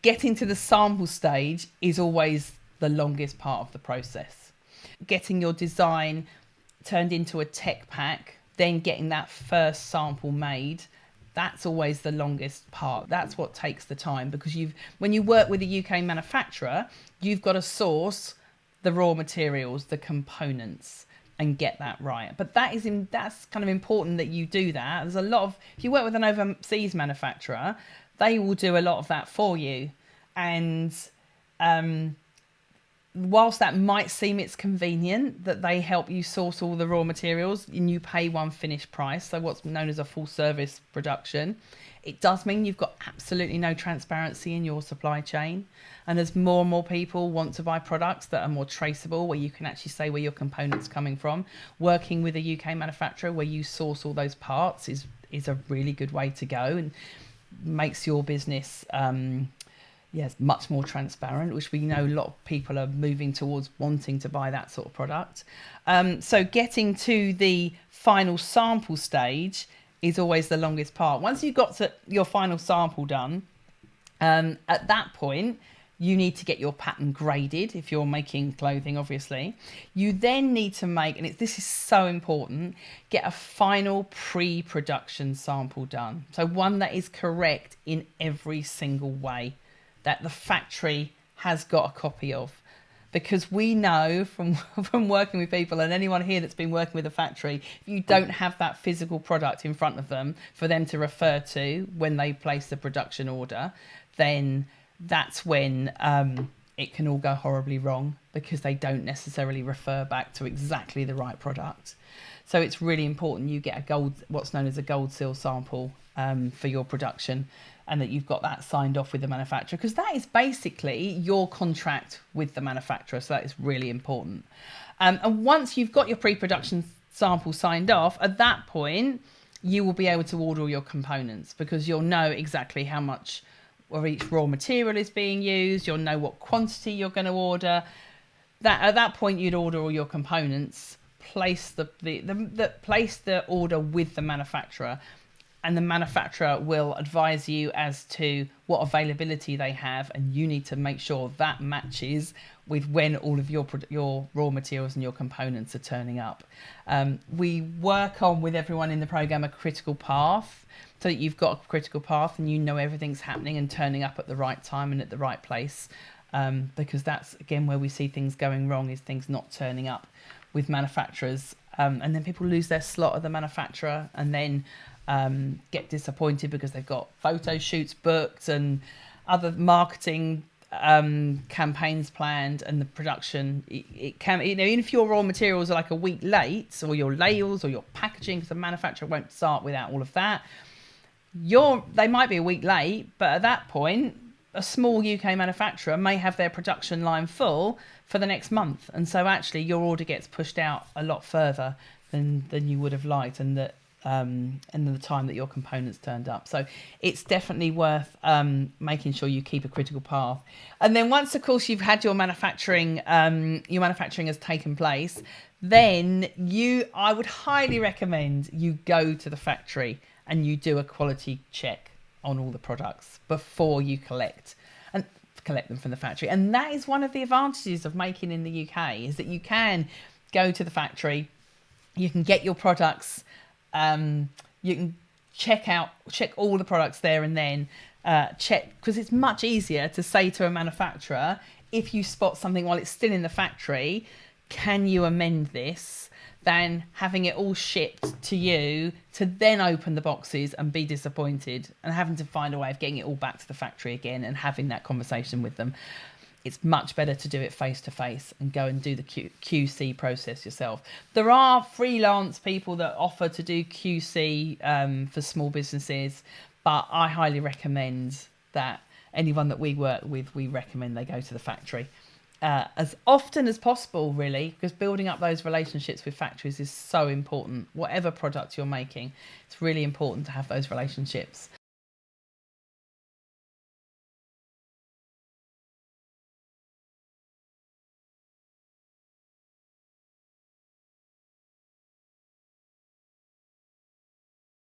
getting to the sample stage is always the longest part of the process. Getting your design turned into a tech pack, then getting that first sample made, that's always the longest part. That's what takes the time, because when you work with a UK manufacturer, you've got to source the raw materials, the components, and get that right. But that's kind of important that you do that. There's a lot of, if you work with an overseas manufacturer, they will do a lot of that for you. And whilst that might seem it's convenient that they help you source all the raw materials and you pay one finished price, so what's known as a full service production, it does mean you've got absolutely no transparency in your supply chain. And as more and more people want to buy products that are more traceable, where you can actually say where your components coming from, working with a UK manufacturer where you source all those parts is a really good way to go, and makes your business much more transparent, which we know a lot of people are moving towards, wanting to buy that sort of product. So getting to the final sample stage is always the longest part. Once you've got your final sample done, at that point, you need to get your pattern graded if you're making clothing, obviously. You then need to make, and this is so important, get a final pre-production sample done. So one that is correct in every single way, that the factory has got a copy of. Because we know from working with people, and anyone here that's been working with a factory, if you don't have that physical product in front of them for them to refer to when they place the production order, then that's when it can all go horribly wrong, because they don't necessarily refer back to exactly the right product. So it's really important you get what's known as a gold seal sample for your production, and that you've got that signed off with the manufacturer, because that is basically your contract with the manufacturer. So that is really important. And once you've got your pre-production sample signed off, at that point, you will be able to order all your components, because you'll know exactly how much of each raw material is being used. You'll know what quantity you're going to order. At that point, you'd order all your components, place the order with the manufacturer, and the manufacturer will advise you as to what availability they have, and you need to make sure that matches with when all of your raw materials and your components are turning up. We work on, with everyone in the program, a critical path, so that you've got a critical path and you know everything's happening and turning up at the right time and at the right place, because that's, again, where we see things going wrong, is things not turning up with manufacturers. And then people lose their slot at the manufacturer, and then get disappointed because they've got photo shoots booked and other marketing campaigns planned, and the production, it can, even if your raw materials are like a week late, or your layers or your packaging, because the manufacturer won't start without all of that, they might be a week late, but at that point, a small UK manufacturer may have their production line full for the next month, and so actually your order gets pushed out a lot further than you would have liked, and the time that your components turned up. So it's definitely worth making sure you keep a critical path. And then once, of course, you've had your manufacturing has taken place, then I would highly recommend you go to the factory and you do a quality check on all the products before you collect them from the factory. And that is one of the advantages of making in the UK, is that you can go to the factory, you can get your products, you can check all the products there and then, because it's much easier to say to a manufacturer, if you spot something while it's still in the factory, can you amend this, than having it all shipped to you to then open the boxes and be disappointed and having to find a way of getting it all back to the factory again and having that conversation with them. It's much better to do it face to face and go and do the QC process yourself. There are freelance people that offer to do QC for small businesses, but I highly recommend that anyone that we work with, we recommend they go to the factory as often as possible, really, because building up those relationships with factories is so important. Whatever product you're making, it's really important to have those relationships.